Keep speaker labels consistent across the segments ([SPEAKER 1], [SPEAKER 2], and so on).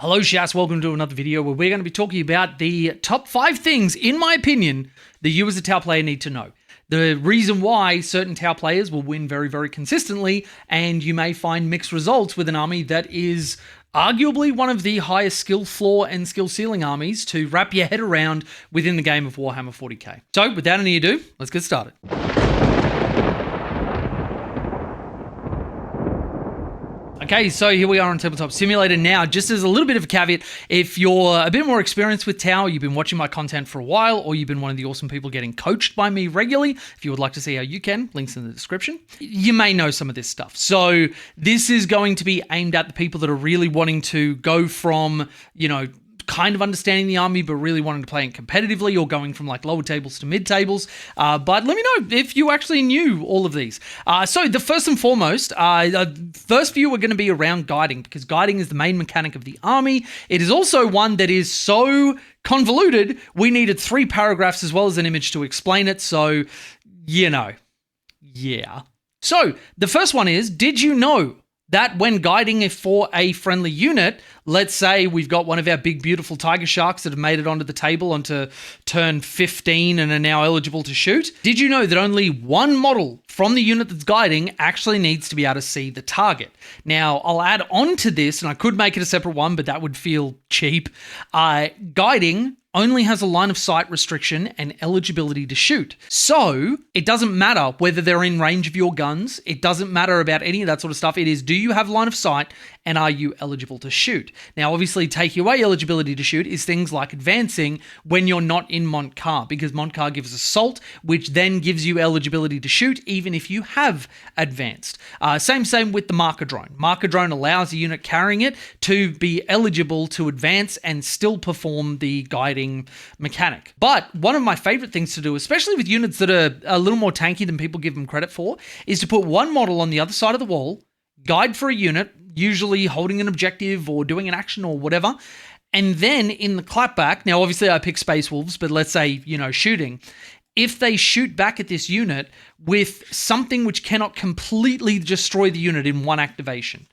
[SPEAKER 1] Hello Shas'o, welcome to another video where we're going to be talking about the top 5 things, in my opinion, that you as a Tau player need to know. The reason why certain Tau players will win very, very consistently, and you may find mixed results with an army that is arguably one of the highest skill floor and skill ceiling armies to wrap your head around within the game of Warhammer 40k. So without any ado, let's get started. Okay, so here we are on Tabletop Simulator now. Just as a little bit of a caveat, if you're a bit more experienced with Tau, you've been watching my content for a while, or you've been one of the awesome people getting coached by me regularly, if you would like to see how you can, links in the description, you may know some of this stuff. So this is going to be aimed at the people that are really wanting to go from, kind of understanding the army, but really wanting to play it competitively, or going from like lower tables to mid tables. But let me know if you actually knew all of these. So the first and foremost, the first few are going to be around guiding, because guiding is the main mechanic of the army. It is also one that is so convoluted, we needed 3 paragraphs as well as an image to explain it. So, yeah. So the first one is, did you know that when guiding for a friendly unit, let's say we've got one of our big, beautiful tiger sharks that have made it onto the table onto turn 15 and are now eligible to shoot. Did you know that only one model from the unit that's guiding actually needs to be able to see the target? Now, I'll add on to this, and I could make it a separate one, but that would feel cheap. Guiding only has a line of sight restriction and eligibility to shoot. So it doesn't matter whether they're in range of your guns. It doesn't matter about any of that sort of stuff. It is, do you have line of sight and are you eligible to shoot? Now, obviously, taking away eligibility to shoot is things like advancing when you're not in Montcar, because Montcar gives assault, which then gives you eligibility to shoot even if you have advanced. Same with the marker drone. Marker drone allows a unit carrying it to be eligible to advance and still perform the guiding mechanic. But one of my favorite things to do, especially with units that are a little more tanky than people give them credit for, is to put one model on the other side of the wall, guide for a unit, usually holding an objective or doing an action or whatever, and then in the clapback, now obviously I pick Space Wolves, but let's say, shooting, if they shoot back at this unit with something which cannot completely destroy the unit in one activation,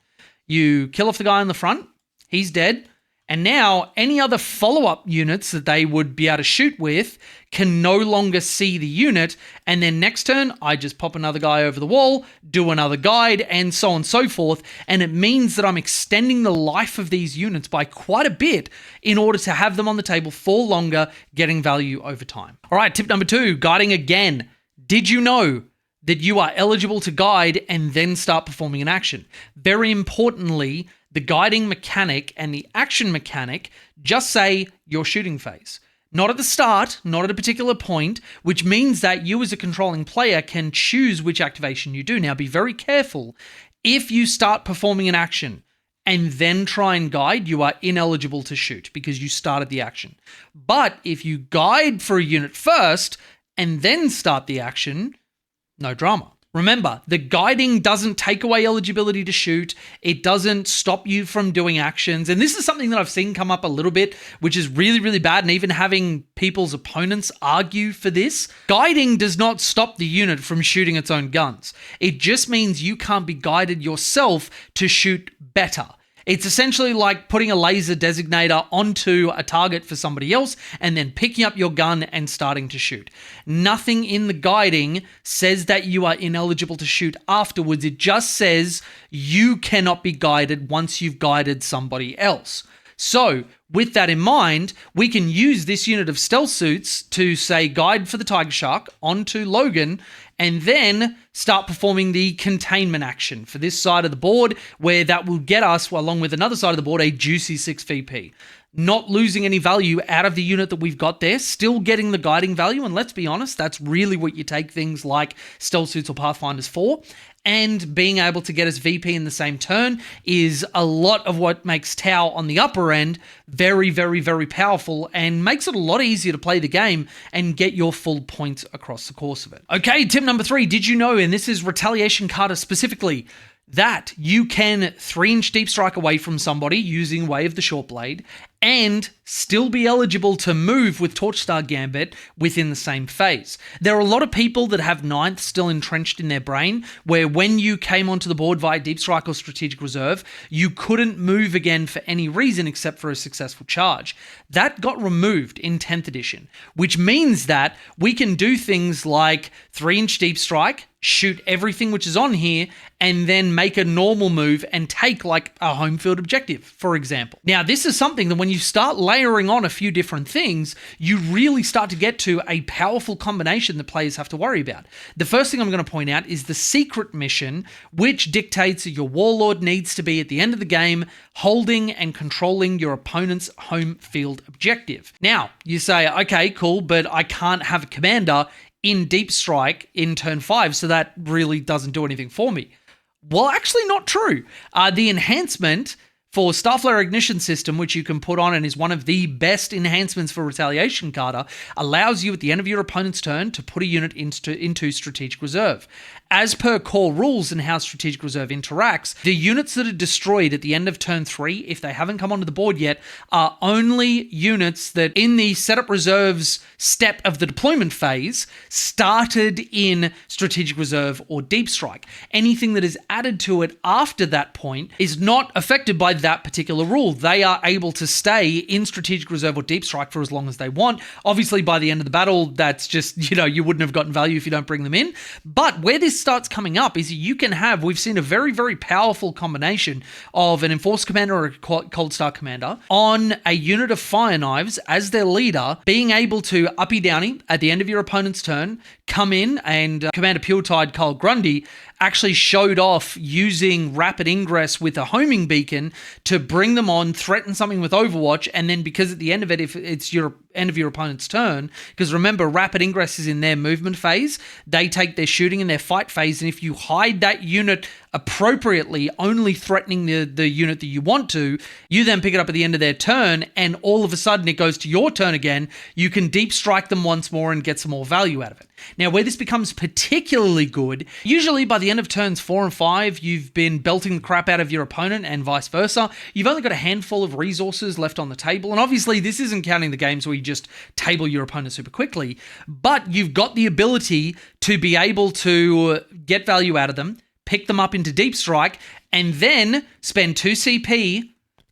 [SPEAKER 1] you kill off the guy on the front, he's dead. And now any other follow-up units that they would be able to shoot with can no longer see the unit. And then next turn, I just pop another guy over the wall, do another guide, and so on and so forth. And it means that I'm extending the life of these units by quite a bit in order to have them on the table for longer, getting value over time. All right, tip number 2, guiding again. Did you know that you are eligible to guide and then start performing an action? Very importantly, the guiding mechanic and the action mechanic just say your shooting phase. Not at the start, not at a particular point, which means that you as a controlling player can choose which activation you do. Now, be very careful. If you start performing an action and then try and guide, you are ineligible to shoot because you started the action. But if you guide for a unit first and then start the action, no drama. Remember, the guiding doesn't take away eligibility to shoot. It doesn't stop you from doing actions. And this is something that I've seen come up a little bit, which is really, really bad. And even having people's opponents argue for this. Guiding does not stop the unit from shooting its own guns. It just means you can't be guided yourself to shoot better. It's essentially like putting a laser designator onto a target for somebody else and then picking up your gun and starting to shoot. Nothing in the guiding says that you are ineligible to shoot afterwards. It just says you cannot be guided once you've guided somebody else. So with that in mind, we can use this unit of stealth suits to say guide for the Tiger Shark onto Logan and then start performing the containment action for this side of the board, where that will get us, along with another side of the board, a juicy 6 VP. Not losing any value out of the unit that we've got there, still getting the guiding value, and let's be honest, that's really what you take things like Stealth Suits or Pathfinders for, and being able to get us VP in the same turn is a lot of what makes Tau on the upper end very, very, very powerful and makes it a lot easier to play the game and get your full points across the course of it. Okay, tip number 3, did you know, and this is Retaliation Kata specifically, that you can 3-inch deep strike away from somebody using Way of the Short Blade and still be eligible to move with Torchstar Gambit within the same phase. There are a lot of people that have ninth still entrenched in their brain, where when you came onto the board via Deep Strike or Strategic Reserve, you couldn't move again for any reason except for a successful charge. That got removed in 10th edition, which means that we can do things like 3-inch Deep Strike, shoot everything which is on here, and then make a normal move and take like a home field objective, for example. Now, this is something that when you start layering on a few different things, you really start to get to a powerful combination that players have to worry about. The first thing I'm going to point out is the secret mission, which dictates that your warlord needs to be at the end of the game holding and controlling your opponent's home field objective. Now, you say, okay, cool, but I can't have a commander in Deep Strike in turn 5, so that really doesn't do anything for me. Well, actually not true. The enhancement for Starflare Ignition System, which you can put on and is one of the best enhancements for Retaliation Carter, allows you at the end of your opponent's turn to put a unit into Strategic Reserve. As per core rules and how Strategic Reserve interacts, the units that are destroyed at the end of turn 3, if they haven't come onto the board yet, are only units that in the setup reserves step of the deployment phase started in Strategic Reserve or Deep Strike. Anything that is added to it after that point is not affected by that particular rule. They are able to stay in Strategic Reserve or Deep Strike for as long as they want. Obviously, by the end of the battle, that's just, you wouldn't have gotten value if you don't bring them in. But where this starts coming up is you can have, we've seen a very, very powerful combination of an Enforced Commander or a Cold Star Commander on a unit of Fire Knives as their leader, being able to uppy downy at the end of your opponent's turn, come in, and Commander Puretide Carl Grundy actually showed off using rapid ingress with a homing beacon to bring them on, threaten something with Overwatch, and then because at the end of it, if it's your end of your opponent's turn, because remember, rapid ingress is in their movement phase, they take their shooting in their fight phase, and if you hide that unit appropriately, only threatening the unit that you want to, you then pick it up at the end of their turn, and all of a sudden it goes to your turn again. You can deep strike them once more and get some more value out of it. Now, where this becomes particularly good, usually by the end of turns 4 and 5, you've been belting the crap out of your opponent and vice versa. You've only got a handful of resources left on the table, and obviously this isn't counting the games where you just table your opponent super quickly, but you've got the ability to be able to get value out of them, pick them up into Deep Strike, and then spend 2 CP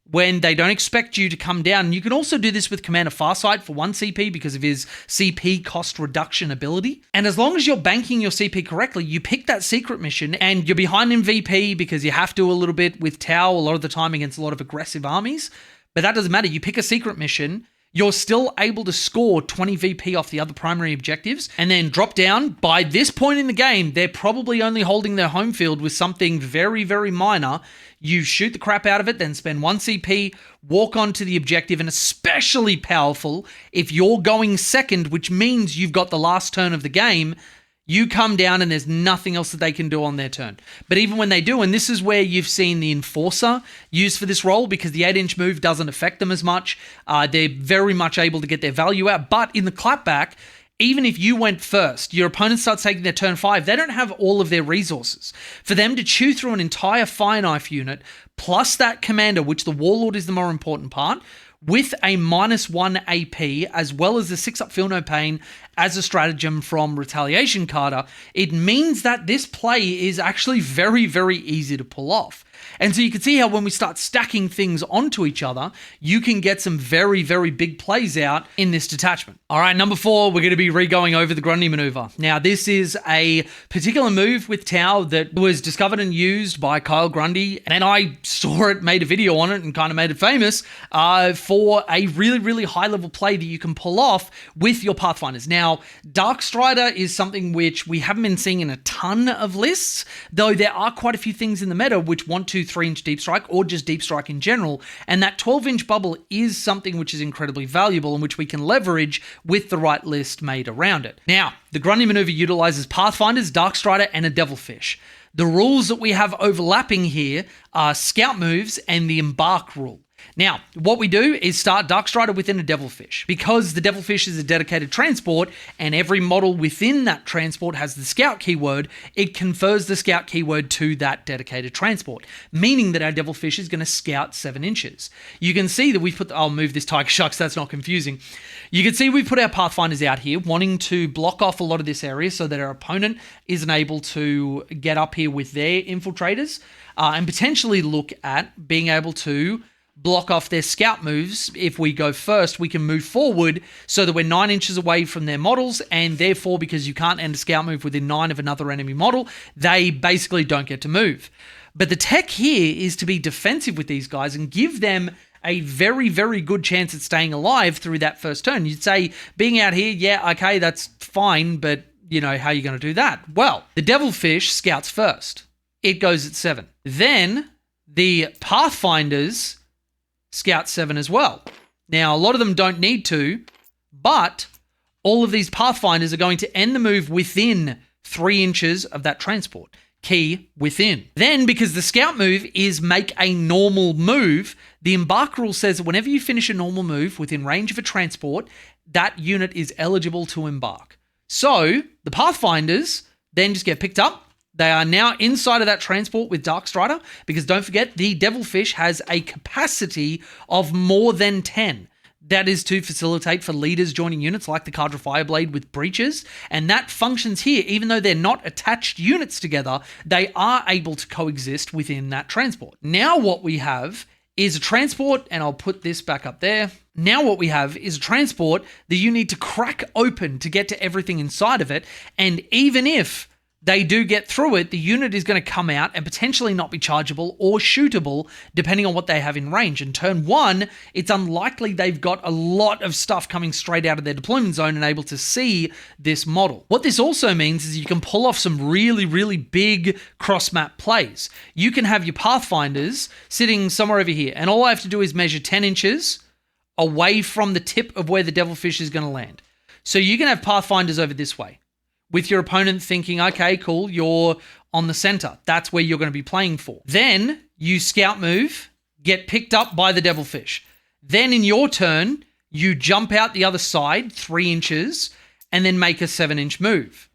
[SPEAKER 1] when they don't expect you to come down. And you can also do this with Commander Farsight for 1 CP because of his CP cost reduction ability. And as long as you're banking your CP correctly, you pick that secret mission and you're behind in VP because you have to a little bit with Tau a lot of the time against a lot of aggressive armies. But that doesn't matter. You pick a secret mission, you're still able to score 20 VP off the other primary objectives and then drop down. By this point in the game, they're probably only holding their home field with something very, very minor. You shoot the crap out of it, then spend 1 CP, walk onto the objective, and especially powerful if you're going second, which means you've got the last turn of the game. You come down and there's nothing else that they can do on their turn. But even when they do, and this is where you've seen the Enforcer used for this role because the 8-inch move doesn't affect them as much. They're very much able to get their value out. But in the clapback, even if you went first, your opponent starts taking their turn 5, they don't have all of their resources. For them to chew through an entire Fire Knife unit, plus that commander, which the Warlord is the more important part, with a -1 AP, as well as the 6-up Feel No Pain as a stratagem from Retaliation Carter, it means that this play is actually very, very easy to pull off. And so you can see how when we start stacking things onto each other, you can get some very, very big plays out in this detachment. All right, number 4, we're going to be re-going over the Grundy maneuver. Now, this is a particular move with Tau that was discovered and used by Kyle Grundy, and I saw it, made a video on it, and kind of made it famous for a really, really high-level play that you can pull off with your Pathfinders. Now, Dark Strider is something which we haven't been seeing in a ton of lists, though there are quite a few things in the meta which want to 3-inch Deep Strike or just Deep Strike in general, and that 12-inch bubble is something which is incredibly valuable and which we can leverage with the right list made around it. Now, the Grundy maneuver utilizes Pathfinders, Dark Strider, and a Devilfish. The rules that we have overlapping here are Scout moves and the Embark rule. Now, what we do is start Darkstrider within a Devilfish. Because the Devilfish is a dedicated transport, and every model within that transport has the Scout keyword, it confers the Scout keyword to that dedicated transport, meaning that our Devilfish is going to scout 7 inches. You can see that we've put, I'll move this tiger shark so that's not confusing. You can see we've put our Pathfinders out here, wanting to block off a lot of this area so that our opponent isn't able to get up here with their infiltrators, and potentially look at being able to block off their scout moves. If we go first, we can move forward so that we're 9 inches away from their models, and therefore, because you can't end a scout move within 9 of another enemy model, they basically don't get to move. But the tech here is to be defensive with these guys and give them a very, very good chance at staying alive through that first turn. You'd say, being out here, yeah, okay, that's fine, but you know, how are you going to do that? Well, the Devilfish scouts first. It goes at 7. Then the Pathfinders scout 7 as well. Now, a lot of them don't need to, but all of these Pathfinders are going to end the move within 3 inches of that transport. Key within. Then, because the scout move is make a normal move, the embark rule says that whenever you finish a normal move within range of a transport, that unit is eligible to embark. So the Pathfinders then just get picked up. They are now inside of that transport with Darkstrider, because don't forget, the Devilfish has a capacity of more than 10. That is to facilitate for leaders joining units like the Cadre Fireblade with breaches, and that functions here. Even though they're not attached units together, they are able to coexist within that transport. Now what we have is a transport, and I'll put this back up there. Now what we have is a transport that you need to crack open to get to everything inside of it, and even if they do get through it, the unit is going to come out and potentially not be chargeable or shootable depending on what they have in range. In turn 1, it's unlikely they've got a lot of stuff coming straight out of their deployment zone and able to see this model. What this also means is you can pull off some really, really big cross-map plays. You can have your Pathfinders sitting somewhere over here, and all I have to do is measure 10 inches away from the tip of where the Devilfish is going to land. So you can have Pathfinders over this way, with your opponent thinking, okay, cool, you're on the center. That's where you're going to be playing for. Then you scout move, get picked up by the Devilfish. Then in your turn, you jump out the other side 3 inches and then make a 7-inch move.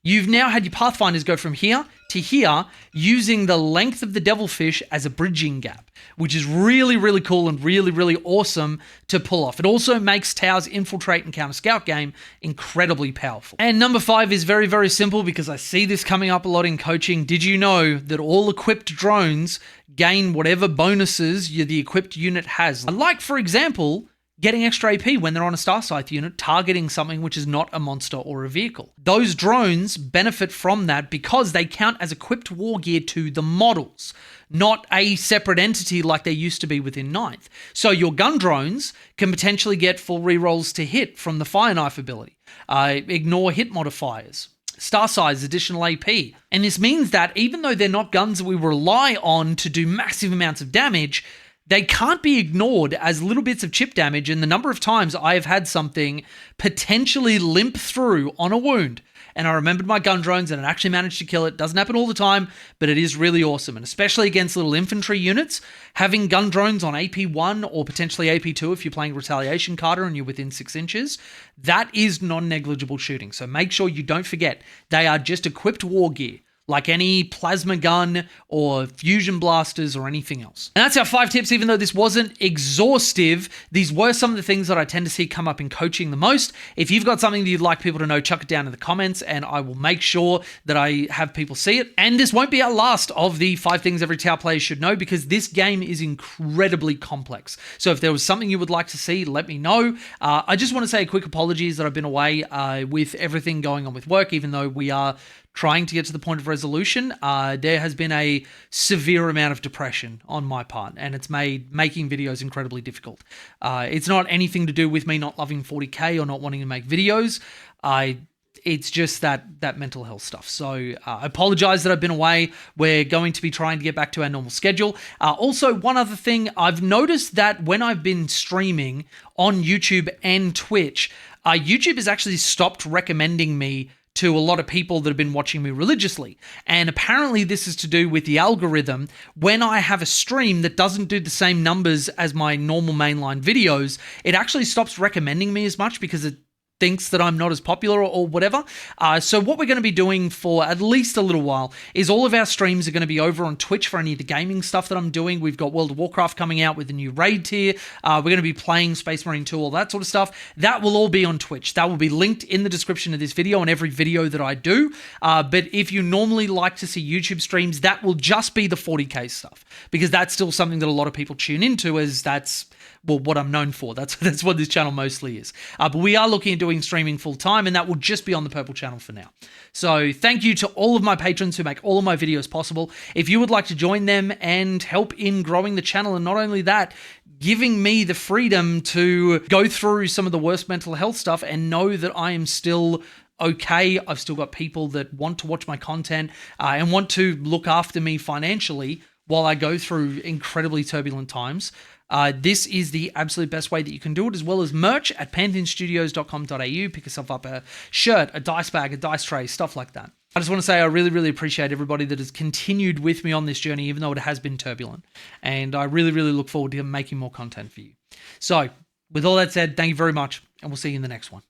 [SPEAKER 1] You've now had your Pathfinders go from here to here using the length of the Devilfish as a bridging gap, which is really, really cool and really, really awesome to pull off. It also makes Tau's infiltrate and counter scout game incredibly powerful. And number 5 is very, very simple, because I see this coming up a lot in coaching. Did you know that all equipped drones gain whatever bonuses the equipped unit has? Like, for example, getting extra AP when they're on a Star Scythe unit, targeting something which is not a monster or a vehicle. Those drones benefit from that because they count as equipped war gear to the models, not a separate entity like they used to be within 9th. So your gun drones can potentially get full rerolls to hit from the Fire Knife ability, ignore hit modifiers, star size, additional AP. And this means that even though they're not guns that we rely on to do massive amounts of damage, they can't be ignored as little bits of chip damage. And the number of times I have had something potentially limp through on a wound, and I remembered my gun drones and it actually managed to kill it. Doesn't happen all the time, but it is really awesome. And especially against little infantry units, having gun drones on AP1 or potentially AP2 if you're playing Retaliation Carter and you're within 6 inches, that is non-negligible shooting. So make sure you don't forget, they are just equipped war gear, like any plasma gun or fusion blasters or anything else. And that's our 5 tips. Even though this wasn't exhaustive, these were some of the things that I tend to see come up in coaching the most. If you've got something that you'd like people to know, chuck it down in the comments and I will make sure that I have people see it. And this won't be our last of the 5 things every Tau player should know, because this game is incredibly complex. So if there was something you would like to see, let me know. I just want to say a quick apologies that I've been away with everything going on with work, even though we are trying to get to the point of resolution. There has been a severe amount of depression on my part, and it's made making videos incredibly difficult. It's not anything to do with me not loving 40K or not wanting to make videos. It's just that mental health stuff. So I apologize that I've been away. We're going to be trying to get back to our normal schedule. Also, one other thing, I've noticed that when I've been streaming on YouTube and Twitch, YouTube has actually stopped recommending me to a lot of people that have been watching me religiously. And apparently this is to do with the algorithm. When I have a stream that doesn't do the same numbers as my normal mainline videos, it actually stops recommending me as much because it thinks that I'm not as popular or whatever. So what we're going to be doing for at least a little while is all of our streams are going to be over on Twitch for any of the gaming stuff that I'm doing. We've got World of Warcraft coming out with a new raid tier. We're going to be playing Space Marine 2, all that sort of stuff. That will all be on Twitch. That will be linked in the description of this video and every video that I do. But if you normally like to see YouTube streams, that will just be the 40K stuff, because that's still something that a lot of people tune into, as that's, well, what I'm known for. That's what this channel mostly is. But we are looking at doing streaming full time, and that will just be on the Purple channel for now. So thank you to all of my patrons who make all of my videos possible. If you would like to join them and help in growing the channel, and not only that, giving me the freedom to go through some of the worst mental health stuff and know that I am still okay. I've still got people that want to watch my content and want to look after me financially while I go through incredibly turbulent times. This is the absolute best way that you can do it, as well as merch at pantheonstudios.com.au. Pick yourself up a shirt, a dice bag, a dice tray, stuff like that. I just want to say I really, really appreciate everybody that has continued with me on this journey, even though it has been turbulent. And I really, really look forward to making more content for you. So with all that said, thank you very much, and we'll see you in the next one.